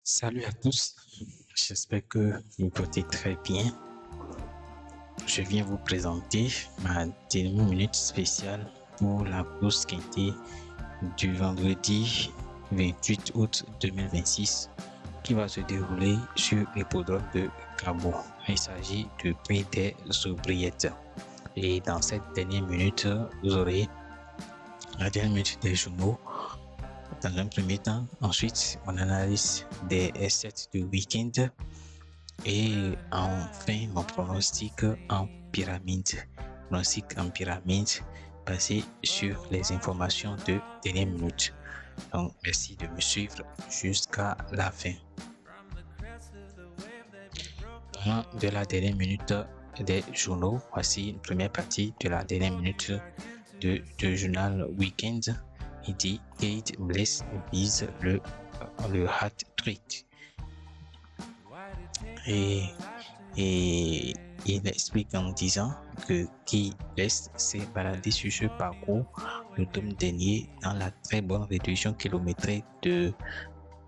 Salut à tous, j'espère que vous portez très bien. Je viens vous présenter ma dernière minute spéciale pour la course qui était du vendredi 28 août 2026 qui va se dérouler sur l'hippodrome de Cabo. Il s'agit du prix des oubliettes. Et dans cette dernière minute, vous aurez la dernière minute des journaux dans un premier temps. Ensuite, on analyse des S7 du week-end. Et enfin, mon pronostic en pyramide. Pronostic en pyramide basé sur les informations de dernière minute. Donc, merci de me suivre jusqu'à la fin. Parlant de la dernière minute des journaux, voici une première partie de la dernière minute de journal Weekend. Il dit Kate Bliss vise le hat-trick. Et il explique en disant que Kate Bliss s'est baladé sur ce parcours l'automne dernier dans la très bonne réduction kilométrique de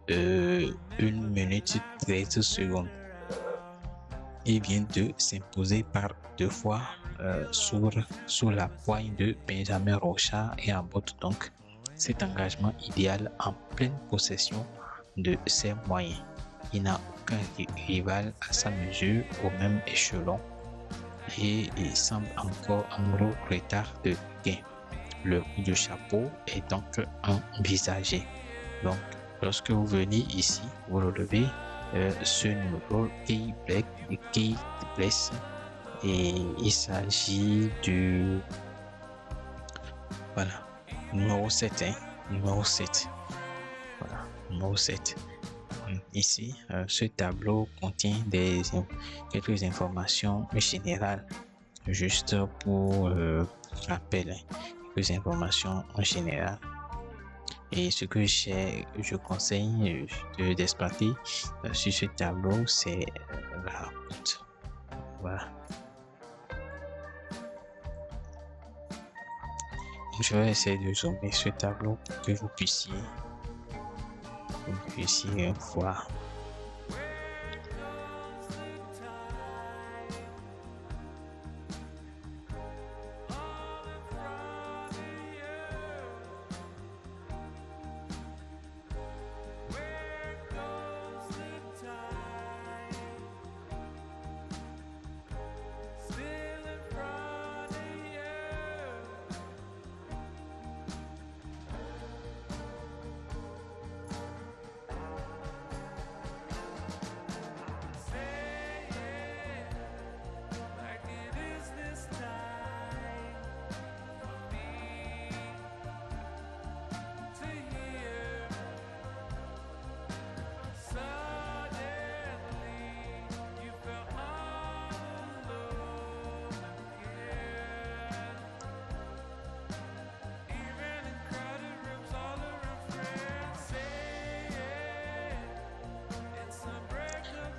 1 minute 13 secondes. Il vient de s'imposer par 2 fois sur la poigne de Benjamin Rochard et emboîte donc cet engagement idéal en pleine possession de ses moyens. Il n'a aucun rival à sa mesure au même échelon et il semble encore en gros retard de gain. Le coup de chapeau est donc envisagé. Donc, lorsque vous venez ici, vous relevez ce numéro Kate Bliss et il s'agit du numéro 7, numéro 7. Voilà, numéro 7. Ici, ce tableau contient quelques informations générales, juste pour rappel, quelques informations en général. Et ce que je conseille d'exploiter sur ce tableau, c'est la route. Voilà. Je vais essayer de zoomer ce tableau pour que vous puissiez voir.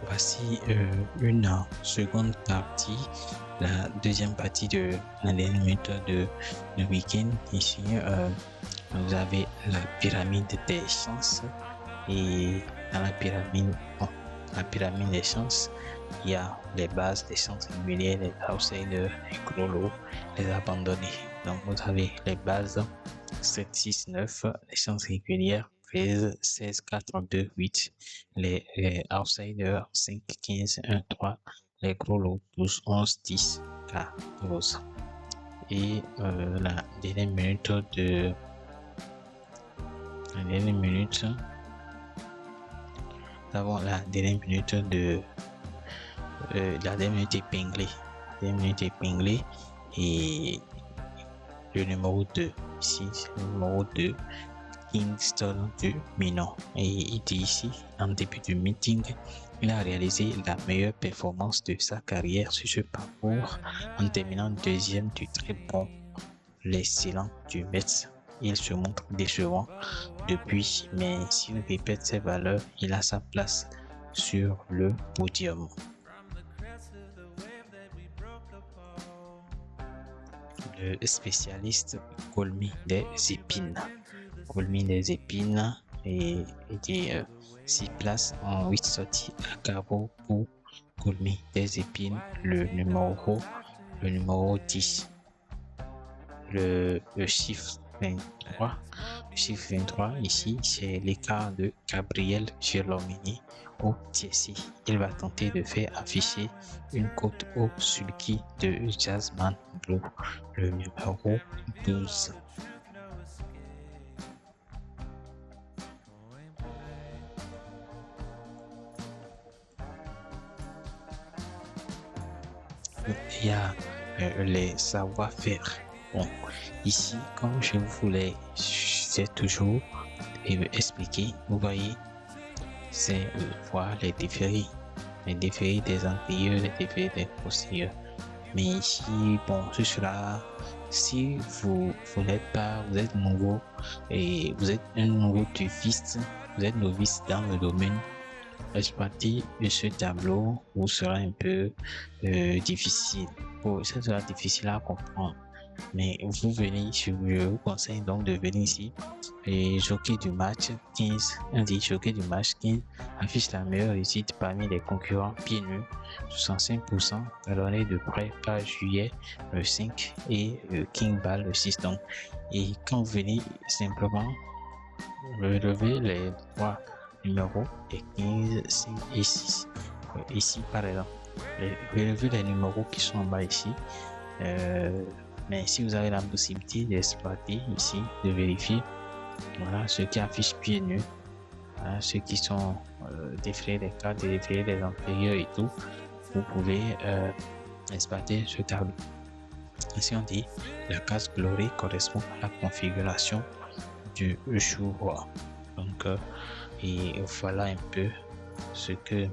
Voici une seconde partie, la deuxième partie de la dernière minute de week-end. Ici, vous avez la pyramide des chances et dans la pyramide des chances, il y a les bases des chances régulières, les outsiders, les gros lots, les abandonnés. Donc vous avez les bases 7, 6, 9, les chances régulières 13, 16, 4, 2, 8, les outsiders 5, 15, 1, 3, les gros lots 12, 11, 10, 14. Et la dernière minute nous avons la dernière minute épinglée et le numéro 2 ici, le numéro 2 Kingston du Minon. Et il dit ici, en début du meeting, il a réalisé la meilleure performance de sa carrière sur ce parcours en terminant deuxième du très bon l'excellent du Metz. Il se montre décevant depuis, mais s'il répète ses valeurs, il a sa place sur le podium. Le spécialiste Colmy des épines. Colmy des épines et 6 places en 8 sorties à carreau pour colmer des épines le numéro 10. Le chiffre 23. Le chiffre 23 ici, c'est l'écart de Gabriel Gelomini au tiercé. Il va tenter de faire afficher une côte au sulky de Jasmine Blue, le numéro 12. Il y a les savoir-faire. Bon, ici, comme je voulais, j'ai toujours expliqué, vous voyez, c'est voir les différés des antérieurs, les différés des postérieurs. Mais ici, bon, cela, si vous n'êtes pas, vous êtes nouveau et vous êtes un nouveau novice, vous êtes novice dans le domaine, exploiter ce tableau vous sera un peu difficile. Ça sera difficile à comprendre. Mais vous venez, je vous conseille donc de venir ici et jockey du match 15, un des jockeys du match 15 affiche la meilleure réussite parmi les concurrents pieds nus, 65% talonné de près par Juillet le 5 et King Ball le 6. Donc, et quand vous venez simplement relever les trois numéros et 15, 5 et 6 ici par exemple, relevez les numéros qui sont en bas ici. Mais si vous avez la possibilité d'exploiter ici, de vérifier, voilà, ceux qui affichent pieds nus, voilà, ceux qui sont défilés des cartes, défilés des antérieurs et tout, vous pouvez exploiter ce tableau. Ici on dit la case colorée correspond à la configuration du jour. Donc et voilà un peu ce que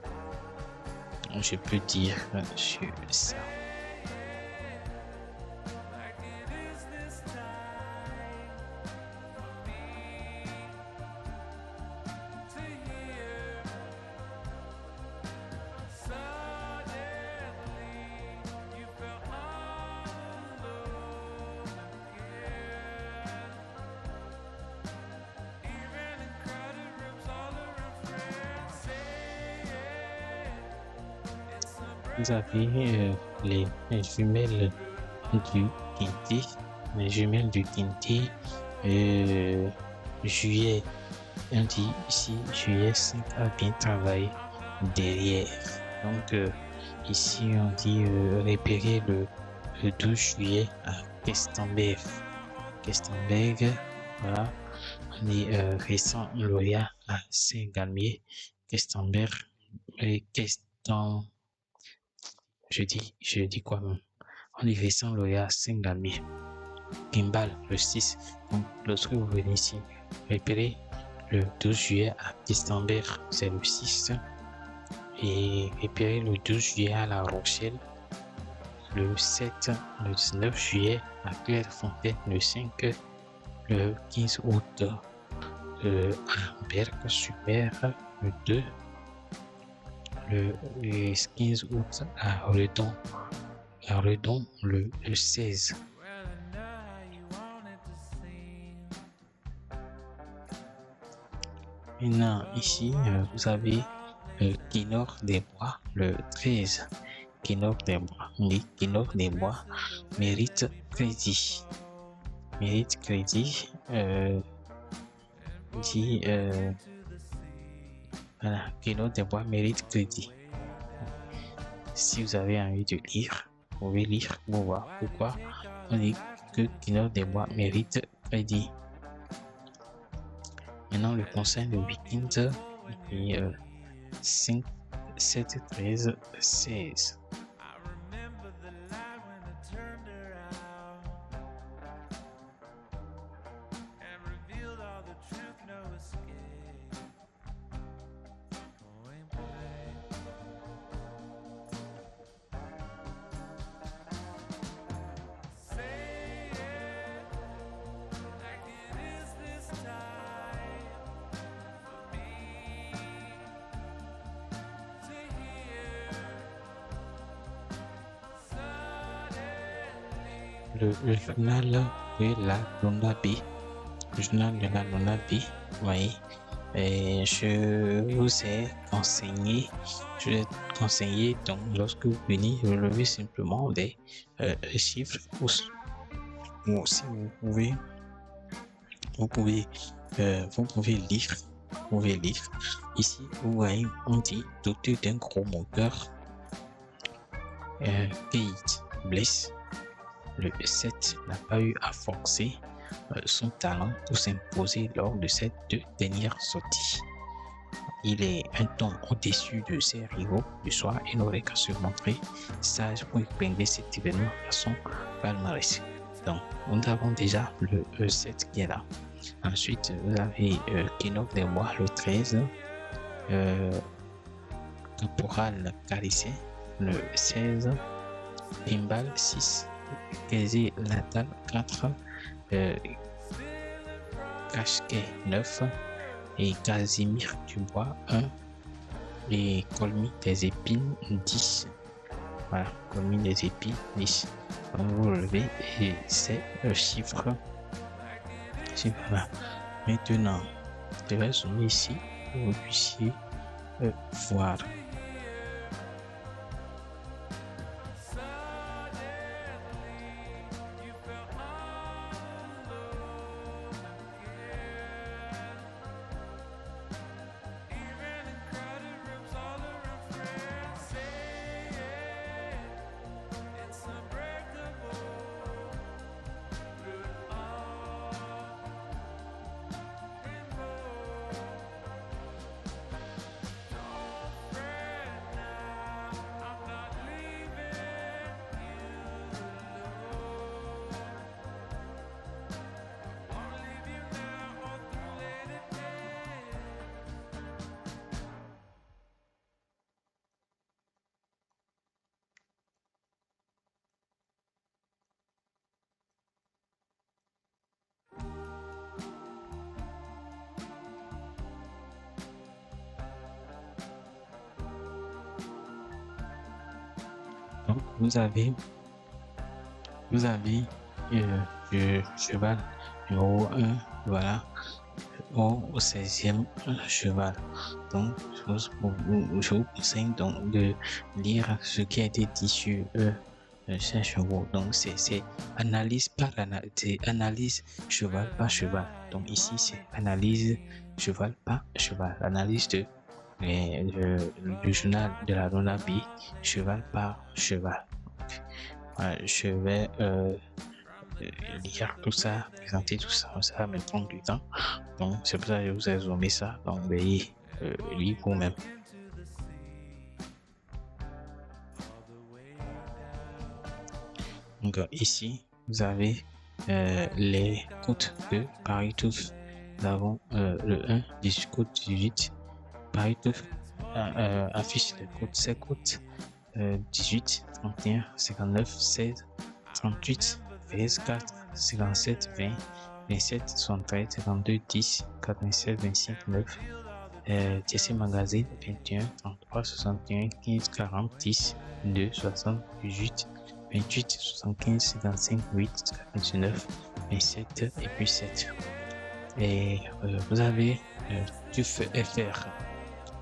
je peux dire sur ça. Vous avez les jumelles du Quinté, les jumelles du Quinté, juillet, on dit ici juillet 5 a bien travaillé derrière. Donc ici on dit repérer le 12 juillet à Kestenberg. Voilà. On dit récent lauréat à Saint-Galmier, Kestenberg et je dis quoi même? On dit récent lauréat à Saint-Galmier. Kimball le 6. Donc lorsque vous venez ici, repérez le 12 juillet à Kestenberg, c'est le 6. Et repérez le 12 juillet à La Rochelle, le 7, le 19 juillet à Clairefontaine, le 5, le 15 août à Berck-sur-Mer, le 2, le 15 août à Redon, le 16. Maintenant, ici, vous avez Kinor des Bois, le 13. Kinor des Bois, oui, Kinor des Bois mérite crédit. Dit, voilà, Kinor des Bois mérite crédit. Si vous avez envie de lire, vous pouvez lire pour voir pourquoi on dit que Kinor des Bois mérite crédit. Maintenant, le conseil de week-end est 5, 7, 13, 16. Le journal de la Luna B. Le journal de la Luna B, voyez, Et je vous ai conseillé donc lorsque vous venez relever simplement des chiffres ou si vous pouvez lire. Vous pouvez lire. Ici, vous voyez, on dit doté d'un gros moteur Kate Bliss. Le 7 n'a pas eu à forcer son talent pour s'imposer lors de cette dernière sortie. Il est un ton au-dessus de ses rivaux du soir et n'aurait qu'à se montrer sage pour épingler cet événement à son palmarès. Donc, nous avons déjà le E7 qui est là. Ensuite, vous avez Kinok des Bois le 13, Caporal Carissé le 16, Pimbal 6, Kézé Natal 4, Kashke 9 et Casimir Dubois 1 et Colmy des Épines 10. Voilà, Colmy des Épines 10. Donc vous relevez et c'est le chiffre. Voilà. Maintenant, je vais zoomer ici pour que vous puissiez voir. Donc vous avez le cheval numéro 1, voilà, au 16e cheval. Donc je vous conseille donc de lire ce qui a été dit sur ces chevaux. Donc c'est analyse par analyse cheval par cheval. Donc ici c'est analyse cheval par cheval, analyse de le journal de la Rona B, cheval par cheval. Je vais lire tout ça, présenter tout ça, ça va me prendre du temps. Donc c'est pour ça que je vous ai zoomé ça. Donc veuillez lire vous-même. Donc ici vous avez les côtes de Paris-Touf. Nous avons le 1, 18 côte 18. Paris-Touf affiche les côtes, ces côtes 18, 31, 59, 16, 38, 13, 4, 57, 20, 27, 73, 52, 10, 87, 25, 9, TC Magazine 21, 33, 61, 15, 40, 10, 2, 60, 18, 28, 75, 55, 8, 49, 27 et puis 7. Et vous avez TUF FR.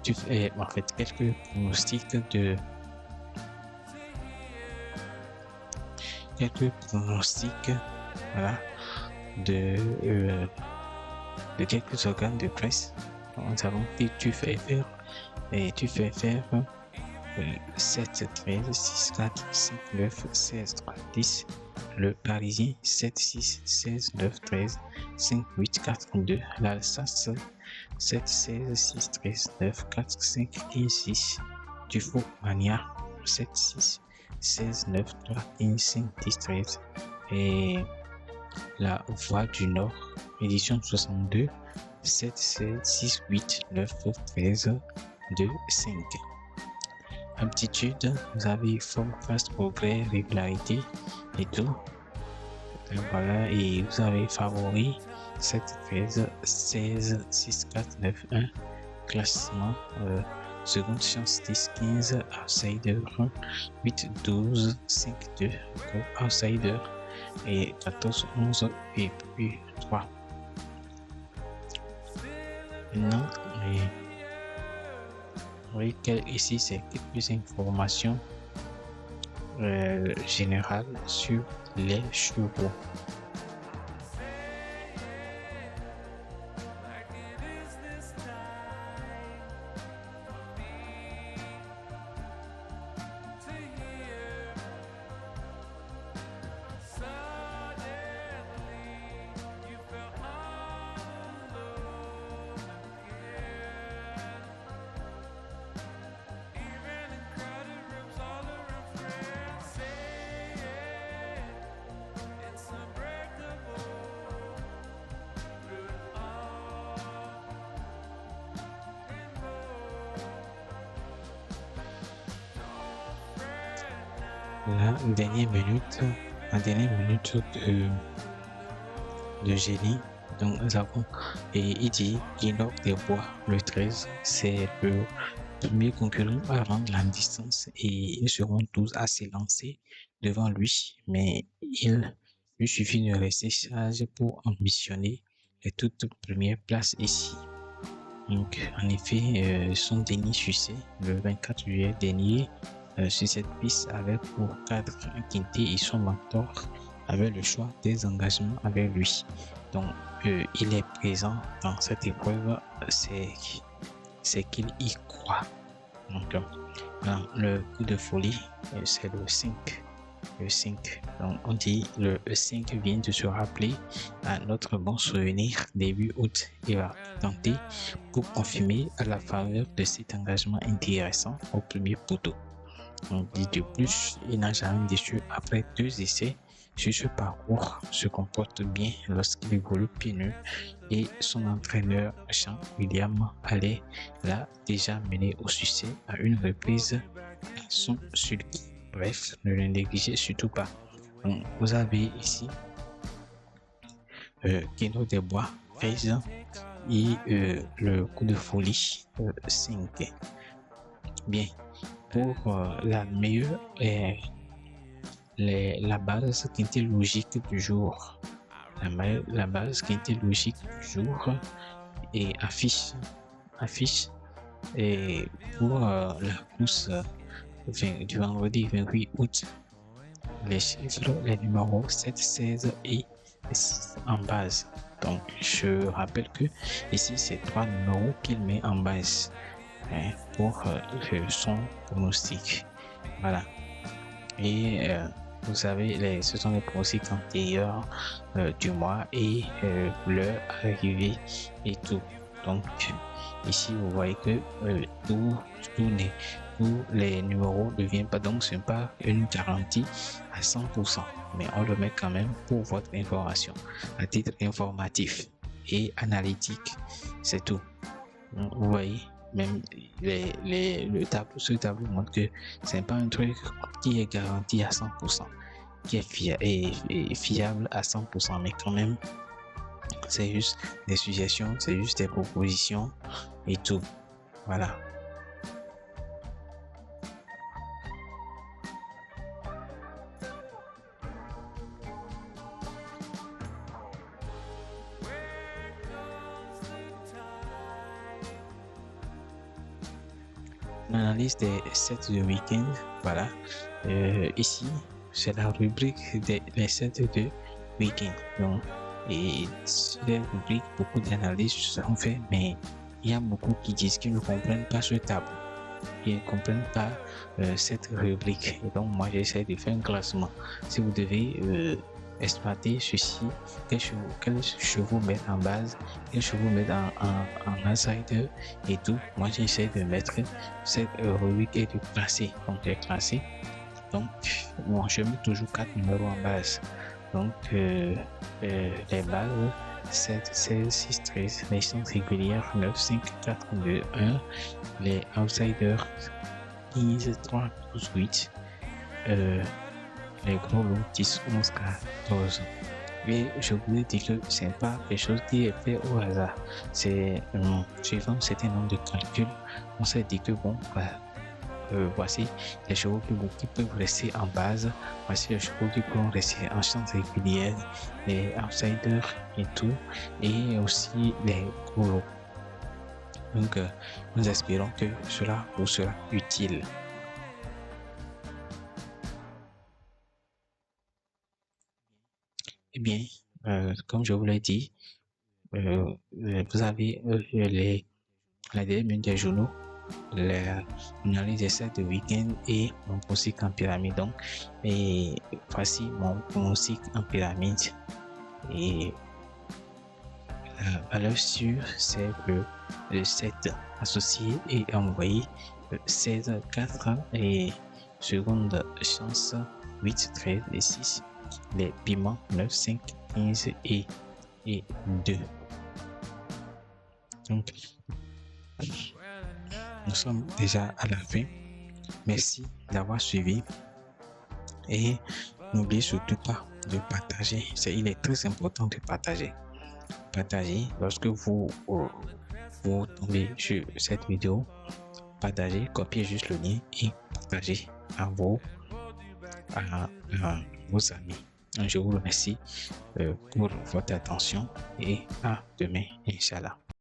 TUF est en fait quelques pronostics voilà, de quelques organes de presse. Nous avons TUF FR et TUF FR 7, 13, 6, 4, 5, 9, 16, 3, 10. Le Parisien 7, 6, 16, 9, 13, 5, 8, 4, 2. L'Alsace 7, 16, 6, 13, 9, 4, 5, 15, 6. Tufo Mania 7, 6, 16, 9, 3, 15, 5, 10, 13. Et la Voix du Nord, édition 62, 7, 16, 6, 8, 9, 13, 2, 5. Aptitude, vous avez forme, phase, progrès, régularité et tout. Et voilà, et vous avez favori 7, 13, 16, 6, 4, 9, 1. Classement, seconde chance 10, 15, outsider 8, 12, 5, 2, outsider et 14, 11 et puis 3. Maintenant, oui, ici, c'est quelques informations générales sur les chevaux. La dernière minute de génie. Donc nous avons, et il dit Enoch des Bois, le 13, c'est le premier concurrent à rendre la distance et ils seront tous à s'élancer devant lui, mais il lui suffit de rester sage pour ambitionner les toutes premières places ici. Donc en effet, son Denis Sucet, le 24 juillet dernier, sur cette piste avec pour cadre Quinté et son mentor avait le choix des engagements avec lui. Donc il est présent dans cette épreuve, c'est qu'il y croit. Donc le coup de folie, c'est le 5. Le 5. Donc on dit le 5 vient de se rappeler à notre bon souvenir début août. Il va tenter pour confirmer à la faveur de cet engagement intéressant au premier poteau. On dit de plus, il n'a jamais déçu après 2 essais sur ce parcours, se comporte bien lorsqu'il évolue pieds nus et son entraîneur Jean William allait l'a déjà mené au succès à une reprise à son sulky. Bref, ne le négligez surtout pas. Donc, vous avez ici Keno des Bois 13 et le coup de folie 5. Bien. Pour la meilleure la base qui était logique du jour. La base qui était logique du jour et affiche et pour la course du vendredi 28 août. Les chiffres, les numéros 7, 16 et 6 en base. Donc je rappelle que ici c'est 3 numéros qu'il met en base pour son pronostic. Voilà. Et vous savez, ce sont les pronostics antérieurs du mois et leur arrivée et tout. Donc ici vous voyez que tous les numéros ne viennent pas, donc ce n'est pas une garantie à 100%, mais on le met quand même pour votre information, à titre informatif et analytique, c'est tout. Donc, vous voyez, même ce tableau montre que c'est pas un truc qui est garanti à 100%, qui est fiable à 100%, mais quand même, c'est juste des suggestions, c'est juste des propositions et tout. Voilà. L'analyse des sets de week-end, voilà. Ici, c'est la rubrique des sets de week-end. Donc, et sur les rubriques, beaucoup d'analyses sont faites, mais il y a beaucoup qui disent qu'ils ne comprennent pas ce tableau. Ils ne comprennent pas cette rubrique. Et donc, moi, j'essaie de faire un classement. Si vous devez exploiter ceci, quels chevaux mettre en base, quels chevaux mettre en outsider et tout. Moi, j'essaie de mettre cette rubrique et de classer. Donc, les classer. Donc, bon, je mets toujours 4 numéros en base. Donc, les bases 7, 16, 6, 13, les licences régulières 9, 5, 4, 2, 1, les outsiders 15, 3, 12, 8, les gros lots 10, 11, 14. Et je vous ai dit que ce n'est pas quelque chose qui est fait au hasard. C'est suivant un certain nombre de calculs, on s'est dit que bon, voici les chevaux qui peuvent rester en base, voici les chevaux qui peuvent rester en chance régulière, les outsiders et tout, et aussi les gros lots. Donc, nous espérons que cela vous sera utile. Eh bien, comme je vous l'ai dit, vous avez la dernière minute des journaux, l'analyse d'essai de week-end et mon pronostic en pyramide. Donc, et voici mon pronostic en pyramide. Et la valeur sûre, c'est le 7 associé et envoyé, 16, 4 et seconde chance 8, 13 et 6. Les piments 9, 5, 15 et 2. Donc, nous sommes déjà à la fin. Merci d'avoir suivi et n'oubliez surtout pas de partager. Il est très important de partager. Partagez lorsque vous tombez sur cette vidéo. Partagez, copiez juste le lien et partagez à vos amis. Je vous remercie pour votre attention et à demain, Inch'Allah.